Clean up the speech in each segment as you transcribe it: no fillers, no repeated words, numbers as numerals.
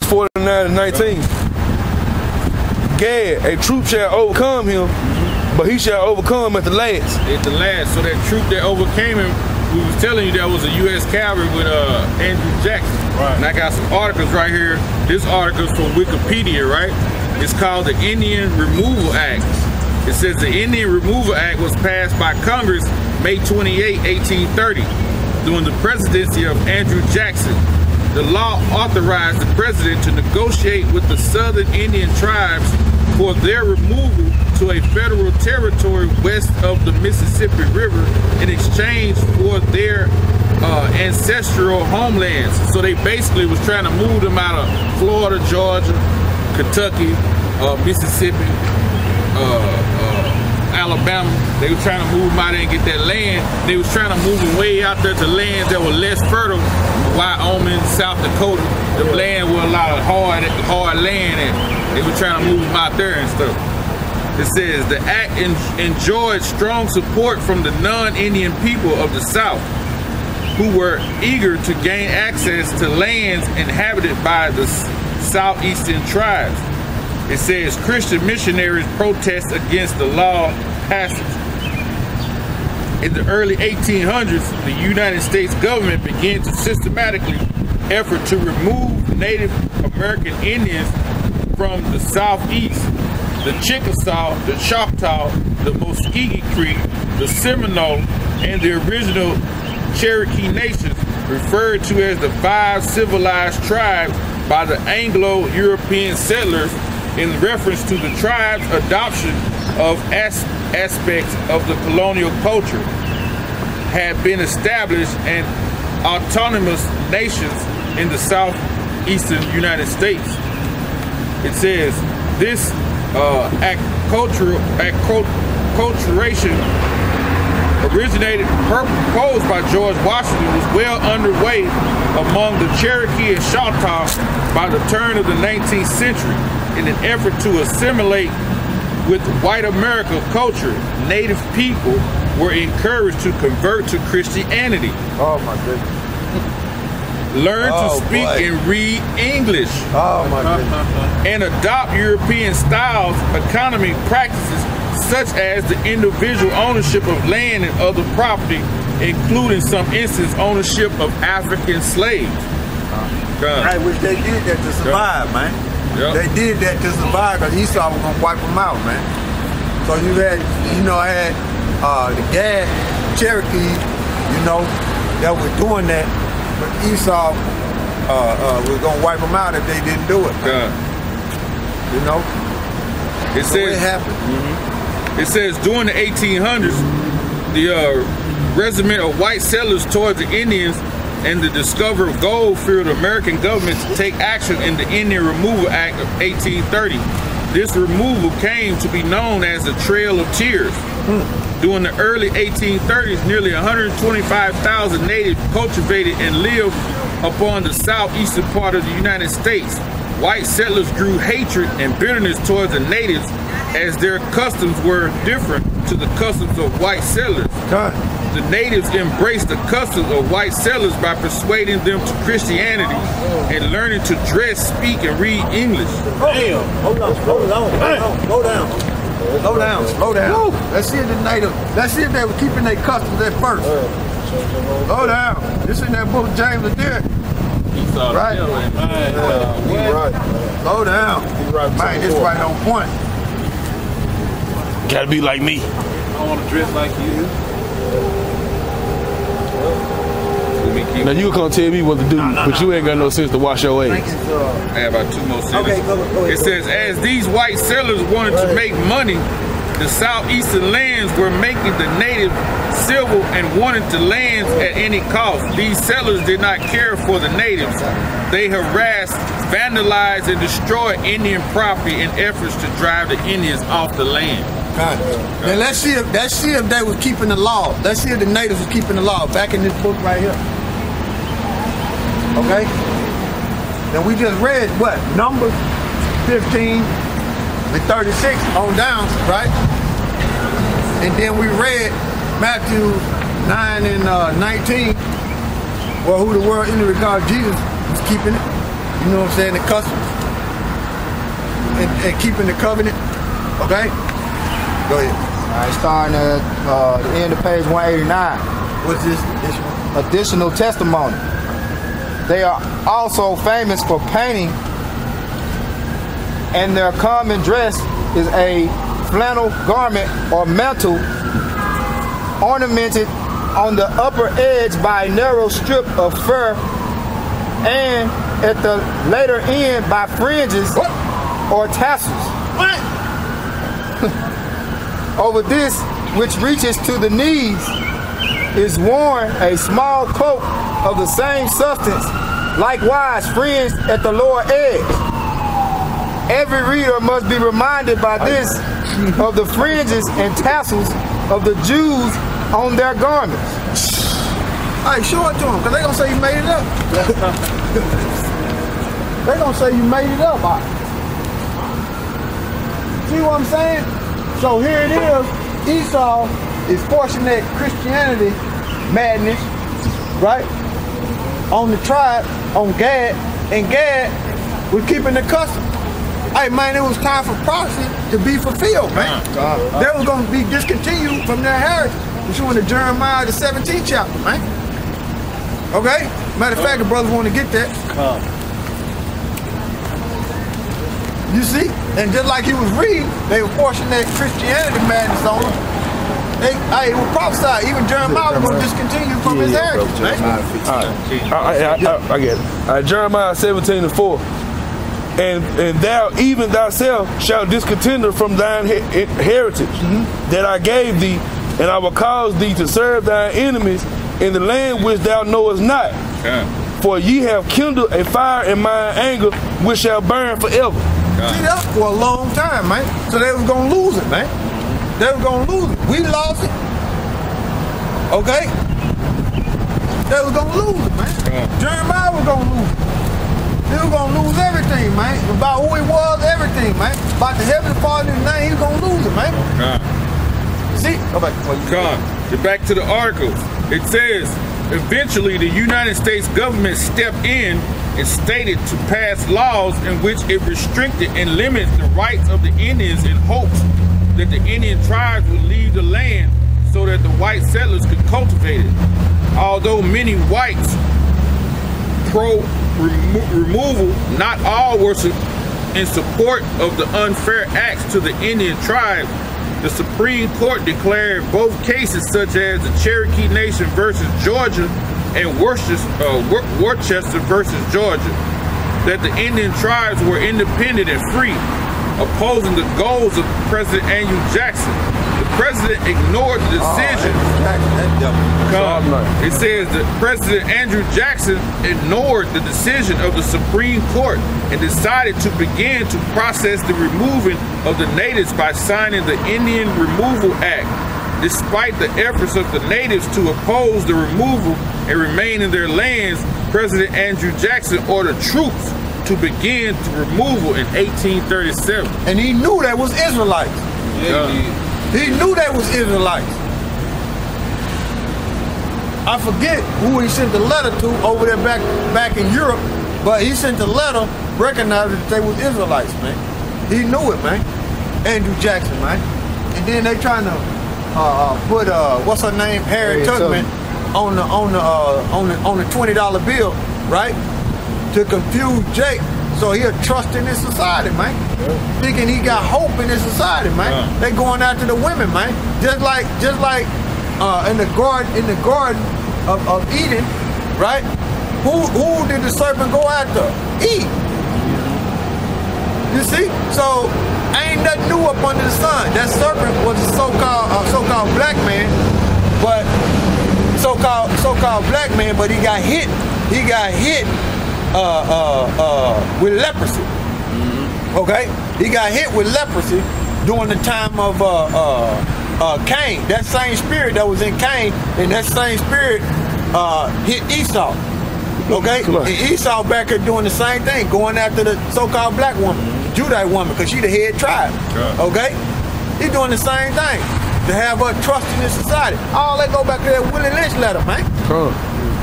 49:19. Gad, a troop shall overcome him, but he shall overcome at the last. At the last. So that troop that overcame him, we was telling you that was a U.S. cavalry with Andrew Jackson. Right. And I got some articles right here. This article's from Wikipedia, right? It's called the Indian Removal Act. It says the Indian Removal Act was passed by Congress May 28, 1830, during the presidency of Andrew Jackson. The law authorized the president to negotiate with the southern Indian tribes for their removal to a federal territory west of the Mississippi River in exchange for their ancestral homelands. So they basically was trying to move them out of Florida, Georgia, Kentucky, Mississippi, Alabama. They were trying to move them out there and get that land. They was trying to move them way out there to lands that were less fertile. Wyoming, South Dakota, the land with a lot of hard land, and they were trying to move them out there and stuff. It says the act enjoyed strong support from the non-Indian people of the South, who were eager to gain access to lands inhabited by the southeastern tribes. It says Christian missionaries protest against the law passage. In the early 1800s, the United States government began to systematically effort to remove Native American Indians from the southeast. The Chickasaw, the Choctaw, the Muscogee Creek, the Seminole, and the original Cherokee nations, referred to as the 5 civilized tribes by the Anglo-European settlers in reference to the tribe's adoption of aspects of the colonial culture, had been established and autonomous nations in the southeastern United States. It says this acculturation proposed by George Washington was well underway among the Cherokee and Choctaw by the turn of the 19th century. In an effort to assimilate with white American culture, Native people were encouraged to convert to Christianity. Oh my goodness. Learn to speak and read English. Oh my goodness. And adopt European styles, economic practices, such as the individual ownership of land and other property, including some instance ownership of African slaves. I wish they did that to survive, man. Yep. They did that to survive because Esau was gonna wipe them out, man. So you had, I had the Gad Cherokee, that were doing that, but Esau was gonna wipe them out if they didn't do it. It says it happened. It says during the 1800s, the resident of white settlers towards the Indians and the discovery of gold fueled the American government to take action in the Indian Removal Act of 1830. This removal came to be known as the Trail of Tears. During the early 1830s, nearly 125,000 natives cultivated and lived upon the southeastern part of the United States. White settlers grew hatred and bitterness towards the natives as their customs were different to the customs of white settlers. The natives embraced the customs of white settlers by persuading them to Christianity and learning to dress, speak, and read English. Damn! Hold on, slow down. Let's see if the native, let's see if they were keeping their customs at first. Slow down. This in that book James did. Right? Right. Slow down. Man, this right on point. Gotta be like me. I want to dress like you. Now you gonna tell me what to do, but you ain't got no sense to wash your ass. I have about 2 more sentences. Go ahead. It says, as these white settlers wanted to make money, the southeastern lands were making the native civil and wanted the lands at any cost. These settlers did not care for the natives. They harassed, vandalized, and destroyed Indian property in efforts to drive the Indians off the land. Now let's see if they was keeping the law. Let's see if the natives was keeping the law. Back in this book right here. Okay? Now we just read what? Numbers 15 and 36 on down, right? And then we read Matthew 9 and 19, well, who the world in regard Jesus was keeping it. You know what I'm saying? The customs and keeping the covenant. Okay? Go ahead. All right, starting at the end of page 189. What's this? Additional testimony. They are also famous for painting, and their common dress is a flannel garment or mantle ornamented on the upper edge by a narrow strip of fur, and at the later end by fringes or tassels. What? Over this, which reaches to the knees, is worn a small cloak of the same substance, likewise fringed at the lower edge. Every reader must be reminded by this of the fringes and tassels of the Jews on their garments. Hey, show it to them, because they're going to say you made it up. They're going to say you made it up. See what I'm saying? So here it is. Esau is forcing that Christianity madness, right? On the tribe, on Gad, and Gad was keeping the custom. Hey man, it was time for prophecy to be fulfilled, man. They was going to be discontinued from their heritage. Which went to Jeremiah the 17th chapter, man. Okay? Matter of fact, the brothers want to get that. You see? And just like he was reading, they were forcing that Christianity madness on them. It was prophesied. Even Jeremiah was going to discontinue from his heritage, man. I get it. Jeremiah 17:4. And thou, even thyself, shalt discontinue from thine heritage that I gave thee, and I will cause thee to serve thine enemies in the land which thou knowest not. For ye have kindled a fire in mine anger, which shall burn forever. See that for a long time, man. So they was gonna lose it, man. They was gonna lose it. We lost it. Okay? They was gonna lose it, man. Jeremiah was gonna lose it. He was gonna lose everything, man. About who he was, everything, man. About the heavenly Father in his name, he was gonna lose it, man. See? Get back to the article. It says, eventually the United States government stepped in and stated to pass laws in which it restricted and limited the rights of the Indians in hopes that the Indian tribes would leave the land so that the white settlers could cultivate it. Although many whites pro-removal, not all were in support of the unfair acts to the Indian tribes. The Supreme Court declared both cases, such as the Cherokee Nation versus Georgia and Worcester versus Georgia, that the Indian tribes were independent and free, opposing the goals of President Andrew Jackson. The president ignored the decision. It says that President Andrew Jackson ignored the decision of the Supreme Court and decided to begin to process the removing of the natives by signing the Indian Removal Act. Despite the efforts of the natives to oppose the removal and remain in their lands, President Andrew Jackson ordered troops to begin the removal in 1837. And he knew that was Israelites. He knew that was Israelites. I forget who he sent the letter to over there back in Europe, but he sent the letter recognizing that they was Israelites, man. He knew it, man. Andrew Jackson, man. And then they trying to put what's her name, Harriet Tubman, on the $20 bill, right? To confuse Jake, so he'll trust in this society, man. Thinking he got hope in this society, man. They going after the women, man. Just like in the garden of Eden, right? Who did the serpent go after? Eve. You see? So ain't nothing new up under the sun. That serpent was a so-called black man, but so-called black man, but he got hit. He got hit with leprosy. Okay? He got hit with leprosy during the time of Cain. That same spirit that was in Cain, and that same spirit hit Esau. Okay? And Esau back here doing the same thing, going after the so-called black woman, Judite woman, because she the head tribe. Okay? He doing the same thing. to have us trusting in society. All that go back to that Willie Lynch letter, man.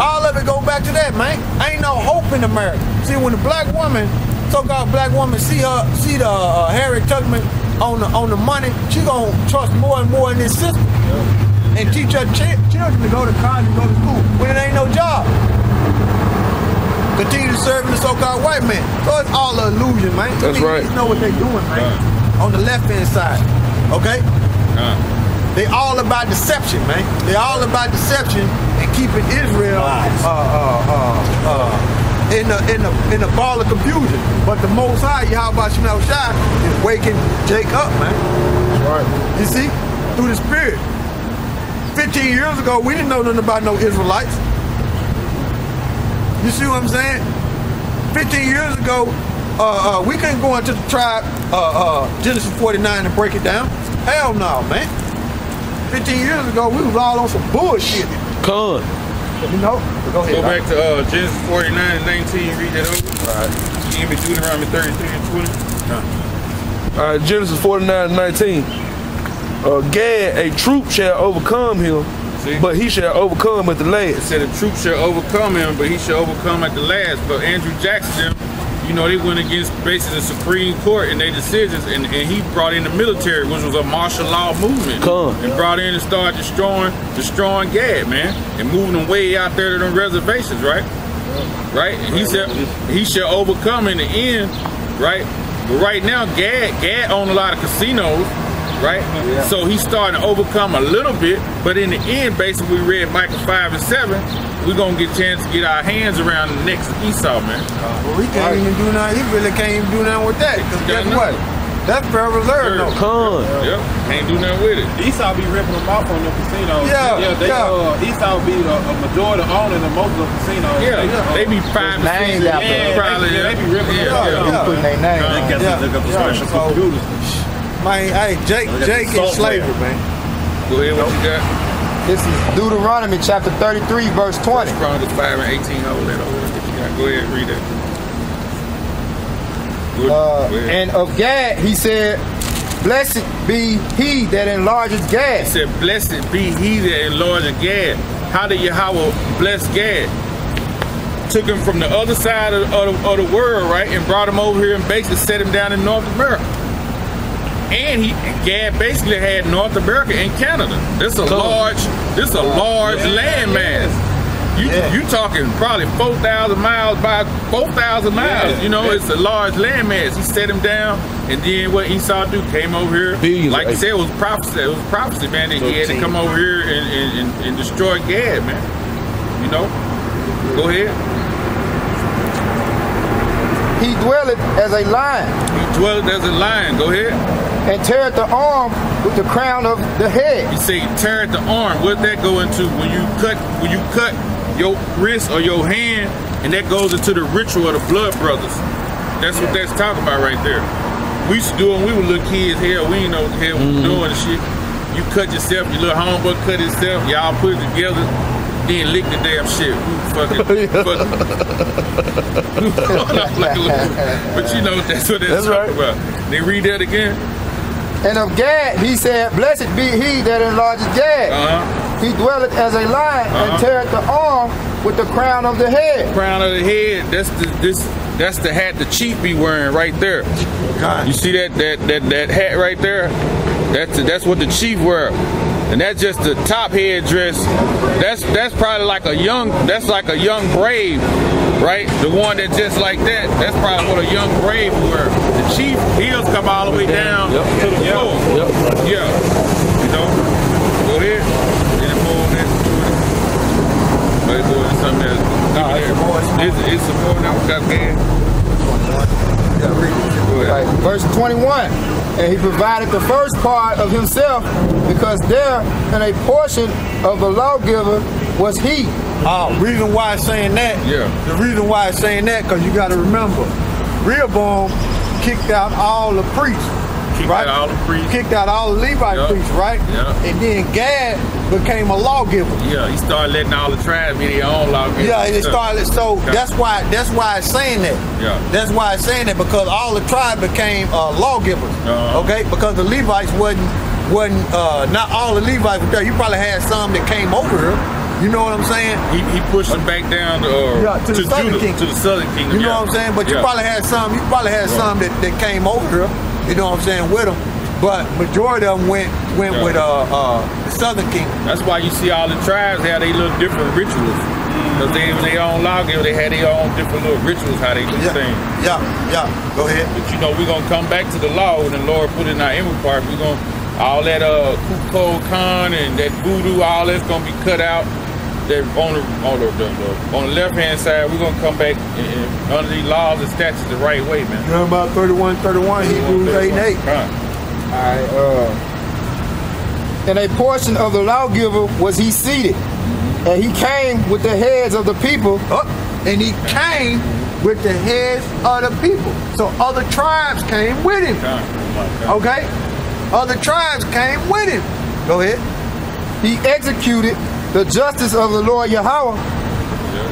All of it go back to that, man. Ain't no hope in America. See, when the black woman, so-called black woman, see the Harriet Tubman on the money, she gonna trust more and more in this system, and teach her children to go to college and go to school when it ain't no job. Continue to serve the so-called white man. So it's all an illusion, man. That's right. You know what they doing, man. On the left-hand side, okay? They all about deception, man. They all about deception and keeping Israel in a ball of confusion. But the Most High, Yahweh Shemel Shai, is waking Jake up, man. That's right. You see, through the Spirit. 15 years ago, we didn't know nothing about no Israelites. You see what I'm saying? 15 years ago, we couldn't go into the tribe, Genesis 49 and break it down. Hell no, man. 15 years ago, we was all on some bullshit. Con. You know? Go ahead. Go back to Genesis 49 and 19, read that over. All right. Give me Deuteronomy 33 and 20. All right, Genesis 49 and 19. Gad, a troop shall overcome him, but he shall overcome at the last. It said a troop shall overcome him, but he shall overcome at the last. But Andrew Jackson, you know, they went against basically the Supreme Court and their decisions, and he brought in the military, which was a martial law movement. And brought in and started destroying Gad, man, and moving them way out there to them reservations, right? Right? And he said he shall overcome in the end, right? But right now, Gad owned a lot of casinos, right? So he's starting to overcome a little bit, but in the end, basically, we read Micah 5 and 7, we're going to get a chance to get our hands around the next Esau, man. Well, we can't even do nothing. He really can't even do nothing with that, because guess what? That's fair reserve, no. Yep, can't do nothing with it. Esau be ripping them off on the casinos. Esau be a majority owner in most of the casinos. They be private. Probably, they be ripping them off. Putting their name. They got to look up the special computers. Man, hey, Jake in slavery, man. Go ahead, what you got? This is Deuteronomy chapter 33, verse 20. Chronicles 5 and 18, hold that over. Go ahead and read that. Go ahead. And of Gad, he said, blessed be he that enlarges Gad. He said, blessed be he that enlarges Gad. How did Yahweh bless Gad? Took him from the other side of the world, right, and brought him over here and basically set him down in North America. And Gad basically had North America and Canada. This a large landmass. You talking probably 4,000 miles by 4,000 miles. You know, it's a large landmass. He set him down, and then what Esau do? Came over here. Like you said, it was prophecy. It was prophecy, man. That he had to come over here and destroy Gad, man. You know. Go ahead. He dwelleth as a lion. He dwelleth as a lion. Go ahead. And teareth the arm with the crown of the head. You say teareth the arm. What that go into? When you cut your wrist or your hand, and that goes into the ritual of the blood brothers. That's what that's talking about right there. We used to do it when we were little kids. Hell, we didn't know what the hell we were doing and shit. You cut yourself, your little homeboy cut himself, y'all put it together, then lick the damn shit. But you know that's what that's talking about. They read that again. And of Gad, he said, blessed be he that enlarges Gad. He dwelleth as a lion and teareth the arm with the crown of the head. Crown of the head. That's the hat the chief be wearing right there. God. You see that hat right there? That's what the chief wear. And that's just the top head dress. That's probably like a young brave, right? The one that just like that. That's probably what a young brave wear. The chief heels come all the way down to the floor. Yeah. You know. Go ahead. Any more on that? Something else. It's some more now. We got Gad. Right. Verse 21. And he provided the first part of himself, because there in a portion of the lawgiver was he. Reason why it's saying that, the reason why it's saying that, because you got to remember, Rehoboam kicked out all the priests. Kicked out all the Levite priests, right? And then Gad became a lawgiver. Yeah, he started letting all the tribes be their own lawgivers. Yeah, it started. So that's why it's saying that. That's why it's saying that, because all the tribe became lawgivers. Okay, because the Levites wasn't wasn't not all the Levites were there. You probably had some that came over here. You know what I'm saying? He pushed them back down to the southern kingdom. To the southern kingdom. You know what I'm saying? But you probably had some. You probably had some that came over here. You know what I'm saying, with them. But majority of them went with the southern kingdom. That's why you see all the tribes have their little different rituals. Because they their own lawgiver, they had their own different little rituals how they do things. Yeah. Go ahead. But you know, we're gonna come back to the law and the Lord put in our inward part. We're gonna all that Kuko Khan and that voodoo, all that's gonna be cut out. That on the left hand side, we're gonna come back under these laws and statutes the right way, man. Jeremiah 31:31, Hebrews 8:8. In a portion of the lawgiver was he seated, and he came with the heads of the people. And he came with the heads of the people. So other tribes came with him. Okay? Other tribes came with him. Go ahead. He executed the justice of the Lord Yahweh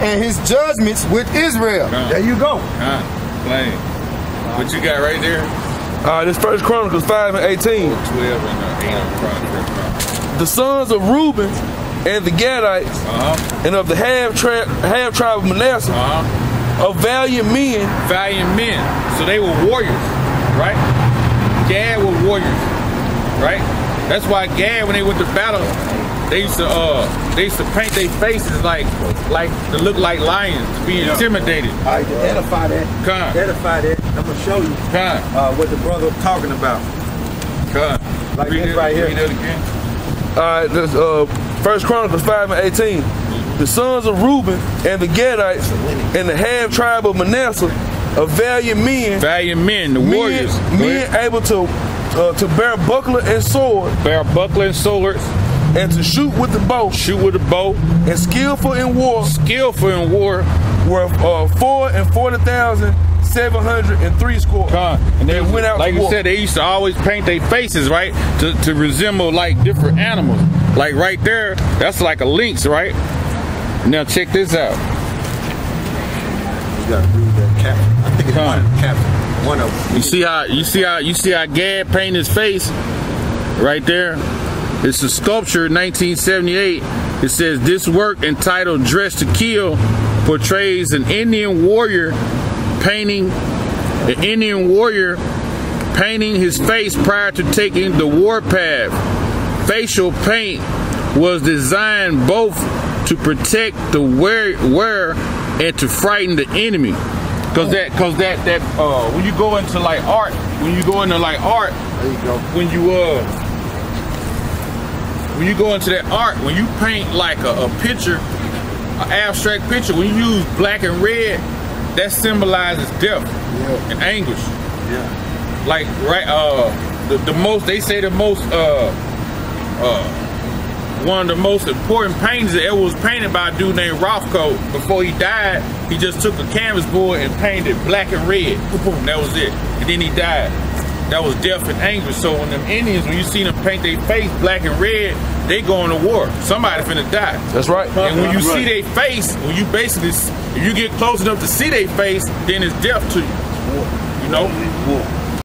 and his judgments with Israel. There you go. Plain. What you got right there? This 1 Chronicles 5 and 18. 12 and 8 on Chronicles. The sons of Reuben and the Gadites and of the half tribe of Manasseh of valiant men. Valiant men. So they were warriors, right? Gad were warriors, right? That's why Gad, when they went to battle, they used to paint their faces like to look like lions, to be intimidated. All right, to edify that. Edify that. I'm gonna show you what the brother was talking about. Like this right here. Read it again. All right, this 1 Chronicles 5 and 18. The sons of Reuben and the Gadites and the half tribe of Manasseh of valiant men. Valiant men, the warriors. Men able to bear buckler and sword. Bear buckler and swords. And to shoot with the bow. Shoot with the bow. And skillful in war. Skillful in war. Were 440,703 score. And they went out like to war. You said, they used to always paint their faces, right? To resemble like different animals. Like right there, that's like a lynx, right? Now check this out. You gotta read that caption. I think it's one of them. You see how Gad painted his face right there? It's a sculpture, 1978. It says, this work entitled Dress to Kill portrays an Indian warrior painting his face prior to taking the warpath. Facial paint was designed both to protect the wearer and to frighten the enemy. Cause that when you go into like art, there you go. When you go into that art, when you paint like a picture, an abstract picture, when you use black and red, that symbolizes death and anguish. Like one of the most important paintings that ever was painted by a dude named Rothko. Before he died, he just took a canvas board and painted black and red. That was it. And then he died. That was death and anguish. So when them Indians, when you see them paint their face black and red, they going to war. Somebody finna die. That's right. And when you see their face, when you basically, if you get close enough to see their face, then it's death to you. You know?